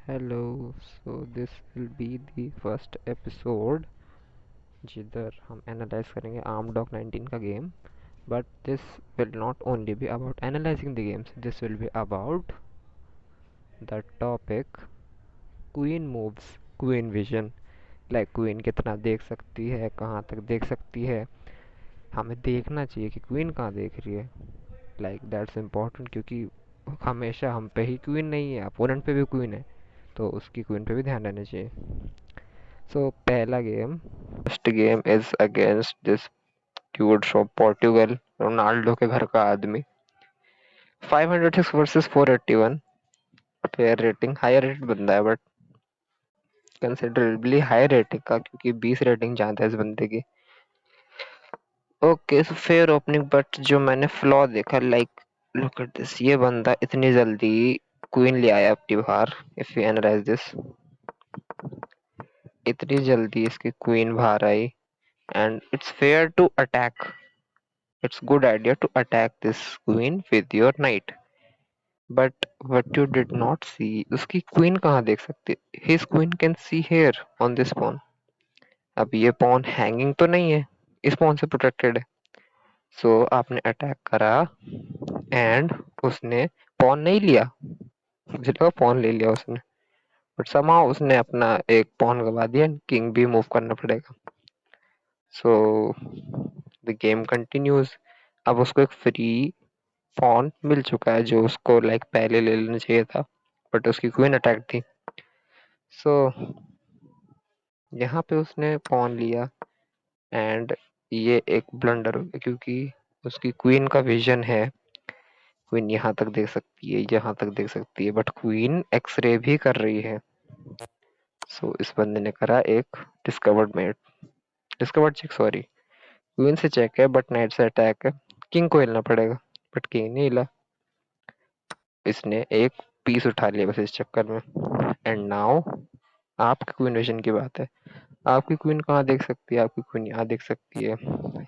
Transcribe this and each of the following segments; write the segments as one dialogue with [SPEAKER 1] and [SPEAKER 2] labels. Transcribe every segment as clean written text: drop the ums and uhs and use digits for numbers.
[SPEAKER 1] Hello, so this will be the first episode जिधर हम analyse करेंगे आर्म डॉग 19 का game. But this will not only be about analyzing the games, this will be about the topic queen moves, queen vision. Like queen कितना देख सकती है, कहाँ तक देख सकती है, हमें देखना चाहिए कि queen कहाँ देख रही है. Like that's important क्योंकि हमेशा हम पे ही क्वीन नहीं है, अपोनेंट पे भी क्वीन है, तो उसकी क्वीन पे भी ध्यान रहना चाहिए. सो पहला game, first game is against this dude from Portugal, Ronaldo के घर का आदमी. 506 versus 481. Fair rating, higher rated बंदा है बट कंसिडरेबली हाई रेटिंग का, क्योंकि 20 रेटिंग जानता है इस बंदे की. Okay, so fair opening, but जो मैंने फ्लॉ देखा, लाइक लुक एट दिस, ये बंदा इतनी जल्दी क्वीन ले आया अपनी बाहर. इफ यू एनालाइज दिस, इतनी जल्दी इसकी क्वीन बाहर आई, and it's fair to attack. It's good idea to attack this queen with your knight. But what you did not see, उसकी queen कहाँ देख सकते? His queen can see here on this pawn. अब ये pawn hanging तो नहीं है, इस pawn से protected है. So आपने attack करा and उसने pawn नहीं लिया. मुझे लगा pawn ले लिया उसने. But somehow उसने अपना एक pawn गवा दिया, king भी move करना पड़ेगा. So the game continues. अब उसको एक free पॉन मिल चुका है जो उसको लाइक पहले ले लेना चाहिए था, बट उसकी क्वीन अटैक थी. सो यहाँ पे उसने पॉन लिया एंड ये एक ब्लंडर हो गया, क्योंकि उसकी क्वीन का विजन है. क्वीन यहाँ तक देख सकती है, यहाँ तक देख सकती है, बट क्वीन एक्सरे भी कर रही है. सो इस बंदे ने करा एक discovered mate, discovered check, sorry, queen से चेक है बट नाइट से अटैक है. किंग को हिलना पड़ेगा, बट किंग नहीं हिला. इसने एक पीस उठा लिया बस इस चक्कर में. एंड नाउ आपकी क्वीन विजन की बात है. आपकी क्वीन कहाँ देख सकती है? आपकी क्वीन यहाँ देख सकती है,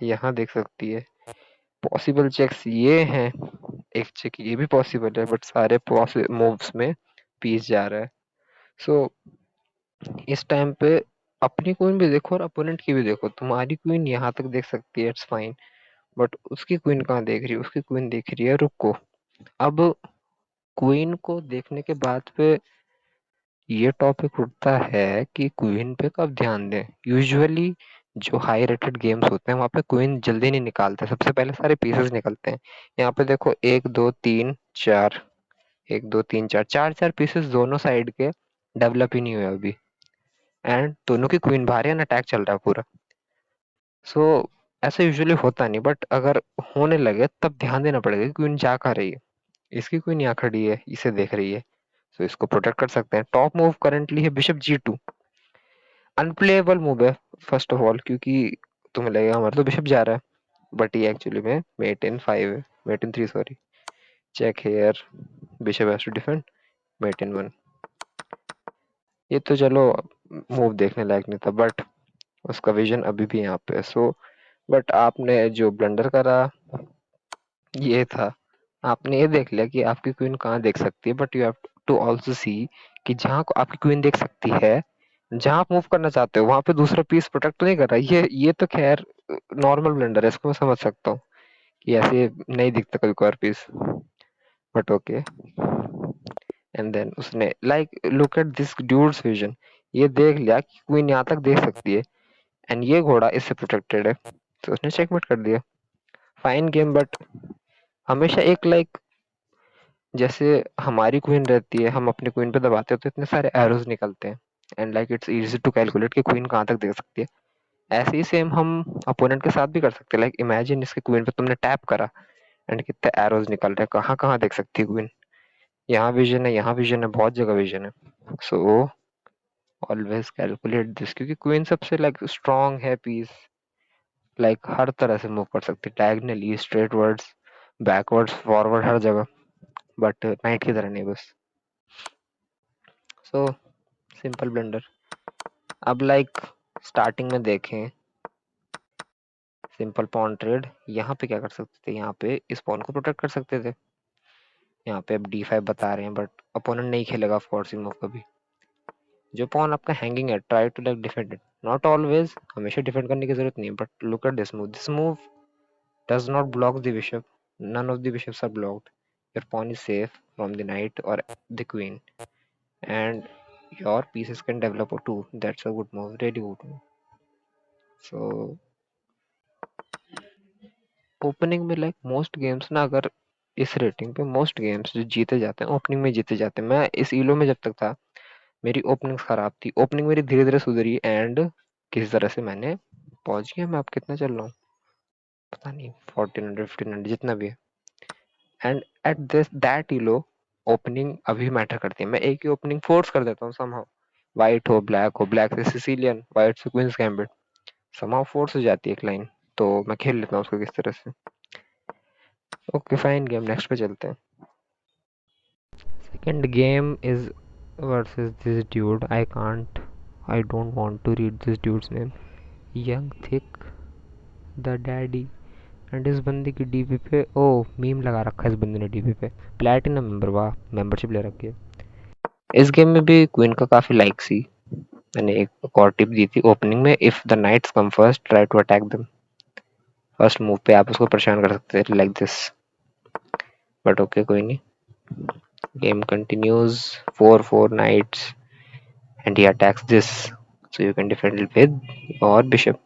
[SPEAKER 1] यहाँ देख सकती है. पॉसिबल चेक्स ये हैं, एक चेक ये भी पॉसिबल है, बट सारे मूव्स में पीस जा रहा है. सो इस टाइम पे अपनी क्वीन भी देखो और अपोनेंट की भी देखो. तुम्हारी क्वीन यहाँ तक देख सकती है, इट्स फाइन, बट उसकी क्वीन कहाँ देख रही है? उसकी क्वीन देख रही है रुको. अब क्वीन को देखने के बाद पे ये टॉपिक उठता है कि क्वीन पे कब ध्यान दें. यूजुअली जो हाई रेटेड गेम्स होते हैं वहां पे क्वीन जल्दी नहीं निकालते, सबसे पहले सारे पीसेस निकलते हैं. यहाँ पे देखो, एक दो तीन चार, एक दो तीन चार, चार चार पीसेस दोनों साइड के डेवलप ही नहीं हुए अभी, एंड दोनों की क्वीन बाहर है, अटैक चल रहा है पूरा. सो ऐसा यूजुअली होता नहीं, बट अगर होने लगे तब ध्यान देना पड़ेगा कि क्वीन जा कहाँ रही है. इसकी क्वीन यहाँ खड़ी है, इसे देख रही है, सो इसको प्रोटेक्ट कर सकते हैं. टॉप मूव करंटली है बिशप G2. अनप्लेएबल मूव है फर्स्ट ऑफ ऑल, क्योंकि तुम्हें लगेगा हमारा तो बिशप जा रहा है, बट ये एक्चुअली में मेट इन 5 है, mate in 3 sorry. Check here, bishop has to defend, mate in 1. ये तो चलो मूव देखने लायक नहीं था, बट उसका विजन अभी भी यहाँ पे है. सो बट आपने जो ब्लंडर करा ये था, आपने ये देख लिया कि आपकी क्वीन कहाँ देख सकती है, but you have to also see कि जहाँ को आपकी क्वीन देख सकती है, जहाँ आप मूव करना चाहते हो वहां पे दूसरा पीस प्रोटेक्ट तो नहीं कर रहा. ये तो खैर नॉर्मल ब्लंडर है, इसको मैं समझ सकता हूँ कि ऐसे नहीं दिखता कभी कभार piece, but okay. And then उसने like look at this dude's vision, ये देख लिया कि क्वीन यहाँ तक देख सकती है एंड ये घोड़ा इससे प्रोटेक्टेड है, तो उसने चेकमेट कर दिया. फाइन गेम, बट हमेशा एक लाइक जैसे हमारी क्वीन रहती है, हम अपनी क्वीन पे दबाते हैं तो इतने सारे एरोज निकलते हैं, and like it's easy to calculate कि क्वीन कहाँ तक देख सकती है. ऐसे ही सेम हम अपोनेंट के साथ भी कर सकते हैं. लाइक इमेजिन इसके क्वीन पे तुमने टैप करा एंड कितने एरोज निकल रहे हैं, कहाँ कहाँ देख सकती है क्वीन. यहाँ विजन है, यहाँ विजन है, बहुत जगह विजन है. सो ऑलवेज कैलकुलेट दिस, क्योंकि क्वीन सबसे लाइक स्ट्रॉन्ग है पीस, लाइक हर तरह से मूव कर सकती है, diagonally, straight words, backwards, forward, हर जगह, बट नाइट की तरह नहीं बस. So simple blunder. अब लाइक स्टार्टिंग में देखें, सिंपल पॉन ट्रेड, यहाँ पे क्या कर सकते थे? यहाँ पे इस पॉन को प्रोटेक्ट कर सकते थे. यहाँ पे अब D5 बता रहे हैं, बट अपोनेंट नहीं खेलेगा ऑफ कोर्स मूव कभी. जो पॉन आपका हैंगिंग है, try to like defend it, not always, हमेशा डिफेंड करने की जरूरत नहीं है, but look at this move does not block the bishop, none of the bishops are blocked, your pawn is safe from the knight or the queen, and your pieces can develop too. That's a good move, really good move. So opening में like most games ना, अगर इस rating पे most games जो जीते जाते हैं opening में जीते जाते हैं। मैं इस ईलो में जब तक था मेरी ओपनिंग्स खराब थी, ओपनिंग मेरी धीरे धीरे सुधरी एंड किसी तरह से मैंने पहुंच गया। मैं अब कितना चल रहा हूँ पता नहीं, 1400 1500 जितना भी है। And at this that ईलो opening अभी मैटर करती है। मैं एक ही ओपनिंग फोर्स कर देता हूँ समहाउ, वाइट हो, ब्लैक से सिसिलियन, वाइट से क्वींस गैम्बिट, समहाउ फोर्स हो जाती है एक लाइन, तो मैं खेल लेता हूँ उसको किस तरह से। ओके फाइन, गेम नेक्स्ट पे चलते हैं। Second game is versus this dude. I don't want to read this dude's name. Young Thick the Daddy. And इस बंदे की डीपी पे मीम लगा रखा है इस बंदे ने डीपी पे, प्लेटिनम मेंबर, वाह मेंबरशिप ले रखी है। इस गेम में भी क्वीन का काफी लाइक सी। मैंने एक और टिप दी थी ओपनिंग में, if the knights come first try to attack them. First move पे आप उसको परेशान कर सकते हैं लाइक दिस, बट ओके कोई नहीं। Game continues, 4 knights and he attacks this, so you can defend it with your bishop,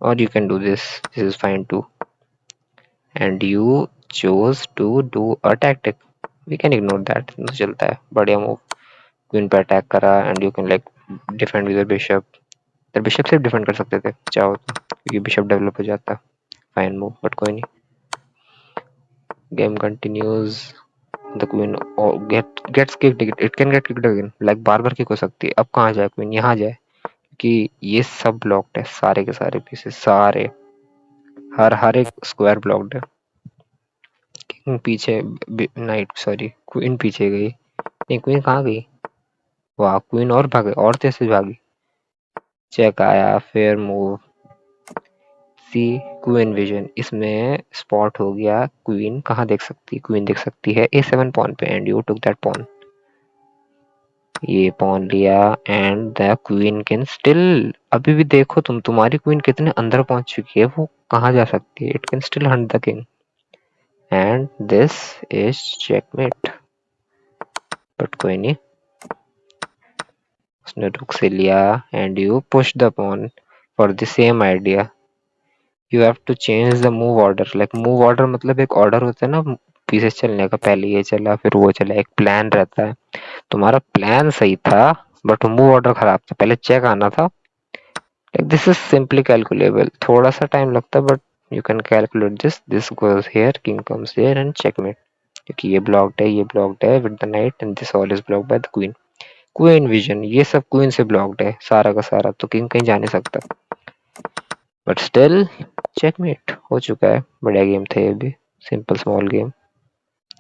[SPEAKER 1] or you can do this is fine too, and you chose to do a tactic, we can ignore that, no चलता है, बढ़िया move. Queen पे attack करा and you can like defend with bishop. तो bishop से defend कर सकते थे चाहो तो, क्योंकि बिशप डेवलप हो जाता। फाइन मूव, बट कोई नहीं। Game continues, the queen gets kicked, it can get kicked again, like बार बार किक हो सकती है। अब कहाँ जाए क्वीन, यहाँ जाए, कि ये सब ब्लॉक्ड है, सारे के सारे पीसेस, सारे हर एक स्क्वायर ब्लॉक्ड है। किंग पीछे, नाइट सॉरी क्वीन पीछे गई, नहीं क्वीन कहाँ गई, वाह क्वीन और भागे, और तेज भागी। चेक आया, फेयर मूव, सी क्वीन विजन, इसमें स्पॉट हो गया क्वीन कहाँ देख सकती है, क्वीन देख सकती है A7 पॉन पे, and you took that pawn, ये पॉन लिया and the queen can still, अभी भी देखो तुम, तुम्हारी क्वीन कितने अंदर पहुंच चुकी है, वो कहाँ जा सकती है, it can still hunt the king, and this is checkmate. But कोई नहीं, उसने रुक से लिया and you push the pawn for the same idea. You have to change the move order, like move order मतलब एक order होता है ना पीसेस चलने का, पहले ये चला फिर वो चला, एक प्लान रहता है। तुम्हारा प्लान सही था बट मूव ऑर्डर खराब था, पहले चेक आना था। Like this is simply calculable, थोड़ा सा टाइम लगता है but you can calculate this goes here, king comes here and checkmate, क्योंकि ये ब्लॉक्ड है, ये ब्लॉक्ड है with the night, and this all is blocked by the queen. Queen vision, ये सब क्वीन से ब्लॉक्ड है सारा का सारा, तो किंग कहीं जा नहीं सकता, बट स्टिल चेकमेट हो चुका है। बढ़िया गेम था ये भी, simple small game.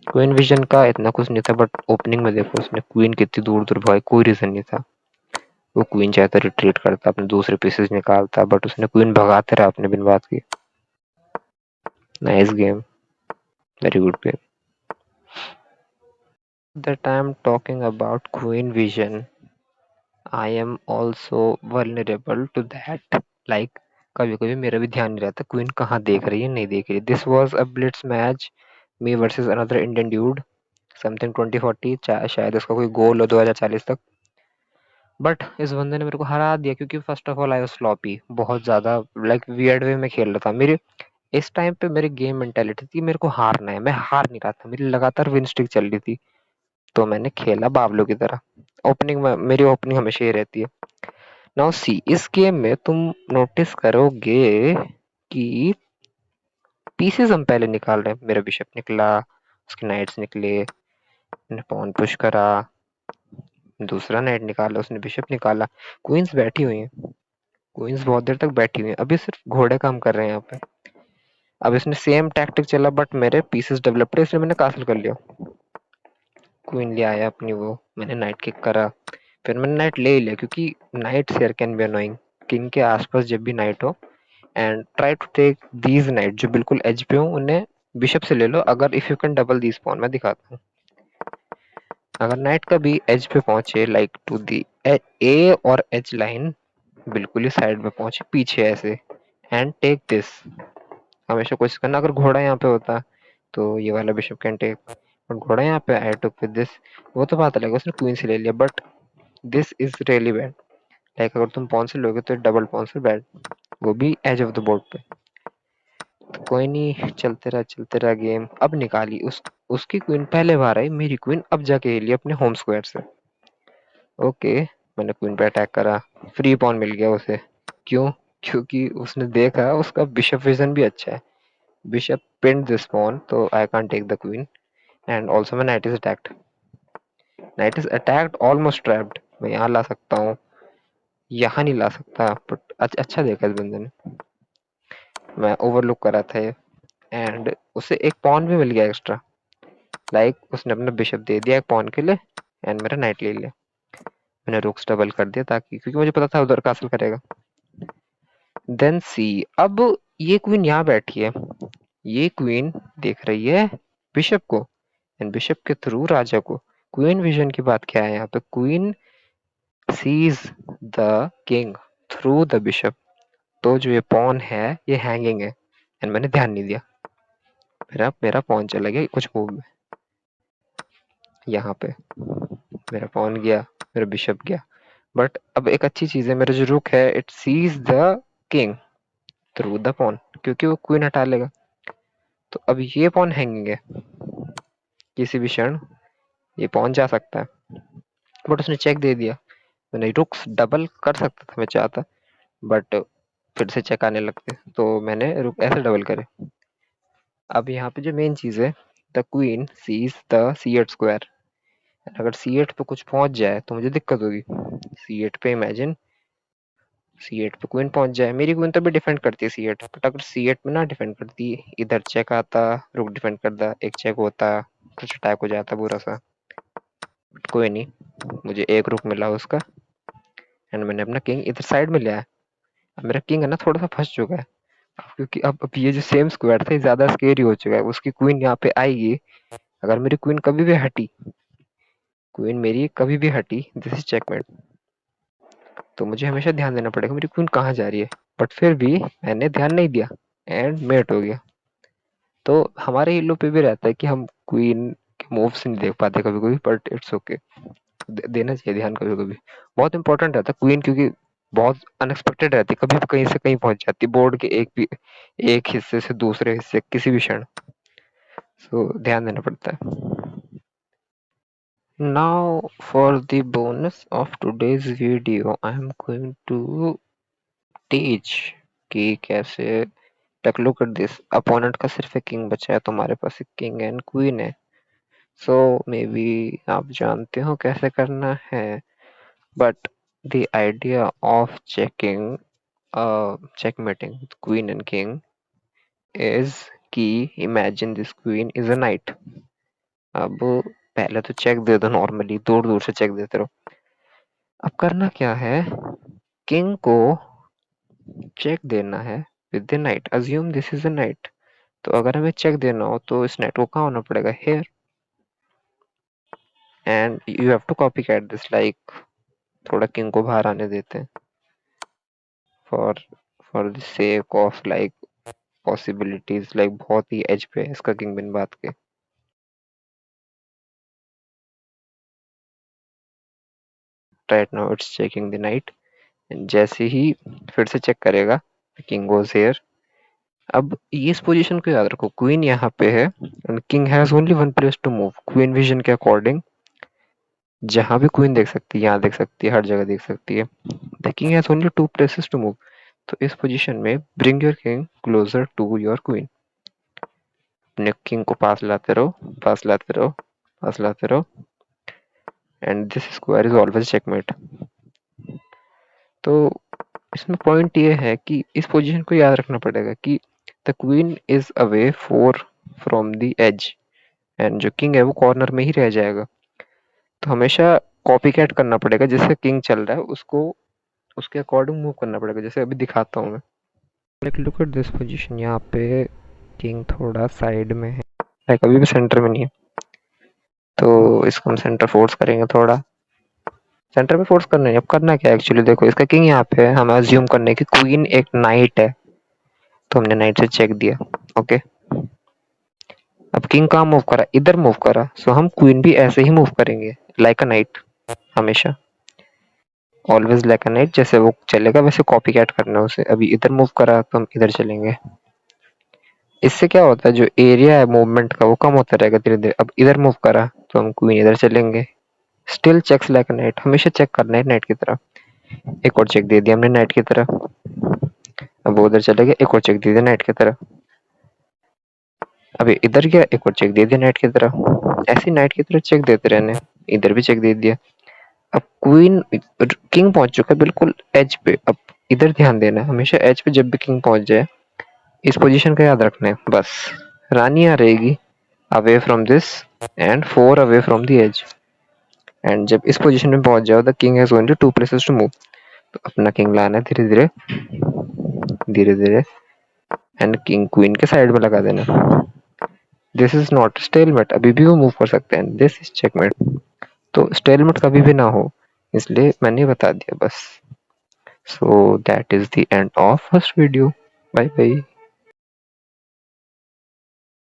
[SPEAKER 1] Queen vision का इतना कुछ नहीं था, बट ओपनिंग में देखो उसने क्वीन कितनी दूर दूर भाई, कोई रीजन नहीं था। वो क्वीन चाहता रिट्रीट करता, अपने दूसरे पीसेस निकालता, बट उसने क्वीन भगाते रहा अपने बिन बात की। Nice game, very good game. That I am talking about queen vision, I am also vulnerable to that. Like कभी कभी मेरा भी ध्यान नहीं रहता क्वीन कहाँ देख रही है नहीं देख रही। This was a Blitz match, me versus another Indian dude, something 2040, शायद उसका कोई गोल हो 2040 तक। बट इस बंदे ने मेरे को हरा दिया, क्योंकि first of all I was sloppy, बहुत ज्यादा लाइक वियर्ड वे में खेल रहा था। मेरे इस टाइम पे मेरी गेम मेंटेलिटी थी मेरे को हारना है, मैं हार नहीं रहा था, मेरी लगातार विन स्ट्रिक चल रही थी, तो मैंने खेला बाबलो की तरह। ओपनिंग में मेरी ओपनिंग हमेशा ही रहती है। नाउ सी, इस गेम में तुम नोटिस करोगे कि पीसेस हम पहले निकाल रहे हैं। मेरा बिशप निकला, उसके नाइट्स निकले, मैंने पॉन पुश करा, दूसरा नाइट निकाला, उसने बिशप निकाला, क्वींस बैठी हुई हैं, क्वींस बहुत देर तक बैठी हुई हैं, अभी सिर्फ घोड़े काम कर रहे हैं यहाँ पे। अब इसने सेम टैक्टिक चला बट मेरे पीसेस डेवलप्ड, इसलिए मैंने कासल कर लिया। क्वीन ले आया अपनी वो, मैंने नाइट किक करा, फिर मैंने नाइट ले ही लिया, क्योंकि knight share can be annoying. King के आसपास जब भी नाइट हो, and try to take these knight जो बिल्कुल एज पे हो, उन्हें बिशप से ले लो। अगर if you can double these pawn, मैं दिखाता हूँ, अगर नाइट का भी एज पे पहुंचे लाइक टू दी ए और एच लाइन बिल्कुल ही साइड में पहुंचे पीछे ऐसे, एंड टेक दिस। हमेशा कोशिश करना, अगर घोड़ा यहाँ पे होता तो ये वाला बिशप कैन टेक, और घोड़ा यहाँ पे, आई टुक विद दिस, वो तो बात अलग है, उसने क्वीन से ले लिया, but this is really bad. Like अगर तुम पॉन से लोगे तो डबल पॉन से बैड, वो भी एज ऑफ द बोर्ड पे। तो कोई नहीं, चलते रहा गेम। अब निकाली उसकी क्वीन पहले बार आई, मेरी क्वीन अब जाके हिली अपने होम स्क्वायर से। ओके, मैंने क्वीन पे अटैक करा, फ्री पॉन मिल गया उसे। क्यों? क्योंकि उसने देखा उसका बिशप विजन भी अच्छा है। बिशप पिन्ड दिस पॉन, तो I can't take the queen, and also my knight is attacked. Knight is attacked, almost trapped. मैं यहाँ ला सकता हूँ, यहाँ नहीं ला सकता, बट अच्छा देखा इस बंदे ने, मैं ओवरलुक करा था ये। एंड उसे एक पॉन भी मिल गया एक्स्ट्रा, लाइक उसने अपना बिशप दे दिया एक पॉन के लिए, एंड मेरा नाइट ले लिया। मैंने रुक्स डबल कर दिया ताकि, क्योंकि मुझे पता था उधर कासल करेगा। देन सी, अब ये क्वीन यहाँ बैठी है, ये क्वीन देख रही है बिशप को, एंड बिशप के थ्रू राजा को। क्वीन विजन की बात क्या है यहाँ पे? Queen sees the king through the bishop. तो जो ये पॉन है ये हैंगिंग है, एंड मैंने ध्यान नहीं दिया, मेरा मेरा पॉन चला गया कुछ मूव में। यहाँ पे मेरा पॉन गया, मेरा बिशप गया, बट अब एक अच्छी चीज है, मेरा जो रुक है it sees the king through the pawn, क्योंकि वो क्वीन हटा लेगा। तो अब ये पॉन हैंगिंग है, किसी भी क्षण ये पॉन जा सकता है, बट उसने चेक दे दिया। मैंने रुक्स डबल कर सकता था मैं चाहता, बट फिर से चेक आने लगते, तो मैंने रुक ऐसे डबल करे। अब यहाँ पे जो मेन चीज है, the queen sees the C8 square. अगर C8 पे कुछ पहुंच जाए तो मुझे दिक्कत होगी। C8 पे इमेजिन C8 पे क्वीन पहुंच जाए, मेरी क्वीन तो भी डिफेंड करती है C8, बट अगर C8 में ना डिफेंड करती, इधर चेक आता, रुक डिफेंड करता, एक चेक होता, कुछ अटैक हो जाता बुरा सा। कोई नहीं, मुझे एक रुक मिला उसका, एंड मैंने अपना किंग इधर साइड में लिया है। अब मेरा किंग है ना थोड़ा सा फंस चुका है, क्योंकि अब ये जो सेम स्क्वायर था ज्यादा स्केरी हो चुका है। उसकी क्वीन यहाँ पे आएगी, अगर मेरी क्वीन कभी भी हटी, क्वीन मेरी कभी भी हटी, दिस इज चेकमेट। तो मुझे हमेशा ध्यान देना पड़ेगा मेरी क्वीन कहाँ जा रही है, बट फिर भी मैंने ध्यान नहीं दिया, एंड मेट हो गया। तो हमारे येलो पे भी रहता है कि हम क्वीन के मूव्स नहीं देख पाते कभी कभी, बट इट्स ओके, देना चाहिए ध्यान कभी कभी, बहुत इंपॉर्टेंट रहता है क्वीन, क्योंकि बहुत अनएक्सपेक्टेड रहती है, कभी भी कहीं से कहीं पहुंच जाती है बोर्ड के एक हिस्से से दूसरे हिस्से किसी भी क्षण, सो ध्यान देना पड़ता है। Now for the bonus of today's video, I am going to teach कि कैसे, like look at this, opponent का सिर्फ एक किंग बचा है, तुम्हारे पास एक किंग एंड क्वीन है, so maybe आप जानते हो कैसे करना है, but the idea of checkmating queen and king is कि imagine this queen is a knight। अब पहले तो चेक दे दो, नॉर्मली दूर दूर से चेक देते रहो। अब करना क्या है, किंग को चेक देना है with the night, assume this is a night. तो अगर हमें चेक देना हो तो इस नाइट को कहाँ होना पड़ेगा, here, and you have to copycat this, like थोड़ा किंग को बाहर आने देते हैं, for for the sake of like possibilities, like बहुत ही एज पे है इसका किंग बिन बात के। Right now it's checking the night, जैसे ही फिर से चेक करेगा, किंग गोज हेयर। अब ये इस पोजीशन को याद रखो, क्वीन यहाँ पे है and king has only one place to move, queen vision के अकॉर्डिंग जहां भी क्वीन देख सकती है, यहाँ देख सकती है, हर जगह देख सकती है, the king has only two places to move. तो इस पोजीशन में bring your king closer to your queen, अपने किंग को पास लाते रहो, पास लाते रहो, पास लाते रहो, and this square is always checkmate. तो इसमें पॉइंट ये है कि इस पोजीशन को याद रखना पड़ेगा कि the queen is away four from the edge, and जो किंग है वो कॉर्नर में ही रह जाएगा। तो हमेशा कॉपी कैट करना पड़ेगा, जिससे किंग चल रहा है उसको उसके अकॉर्डिंग मूव करना पड़ेगा, जैसे अभी दिखाता हूँ मैं। Like look at this position, यहाँ पे किंग थोड़ा साइड में है, लाइक अभी भी सेंटर में नहीं है, तो इसको हम सेंटर फोर्स करेंगे थोड़ा, सेंटर पे फोर्स करना है। अब करना क्या है एक्चुअली, देखो इसका किंग यहाँ पे है, हमें अज्यूम करने की क्वीन एक नाइट है, तो हमने नाइट से चेक दिया। ओके, अब किंग कहाँ मूव करा, इधर मूव करा, सो हम क्वीन भी ऐसे ही मूव करेंगे, लाइक अ नाइट, हमेशा ऑलवेज लाइक अ नाइट, जैसे वो चलेगा वैसे कॉपी कैट करना है उसे। अभी इधर मूव करा तो हम इधर चलेंगे। इससे क्या होता है, जो एरिया है मूवमेंट का वो कम होता रहेगा धीरे धीरे। अब इधर मूव करा तो हम क्वीन इधर चलेंगे। Still checks like a knight, हमेशा चेक करना है नाइट की तरह। एक और चेक दे दिया हमने नाइट की तरह। अब वो उधर चले गए, एक और चेक दे दिया नाइट की तरह। अभी इधर गया, एक और चेक दे दिया नाइट की तरह। ऐसे नाइट की तरह चेक देते रहने। इधर भी चेक दे दिया। अब क्वीन, किंग पहुंच चुका है बिल्कुल एज पे। अब इधर ध्यान देना, हमेशा एज पे जब भी किंग पहुंच जाए इस पोजीशन का याद रखना है बस। रानी आ रहेगी away from this and 4 away from the edge, and जब इस पोजीशन में पहुंच जाओ the king has only 2 places to move. तो अपना किंग लाना है धीरे धीरे धीरे धीरे, एंड किंग क्वीन के साइड में लगा देना। दिस इज नॉट स्टेलमेट, अभी भी वो मूव कर सकते हैं। This is checkmate. तो स्टेलमेट कभी भी ना हो, इसलिए मैंने बता दिया बस। So that is the end of first video. Bye bye.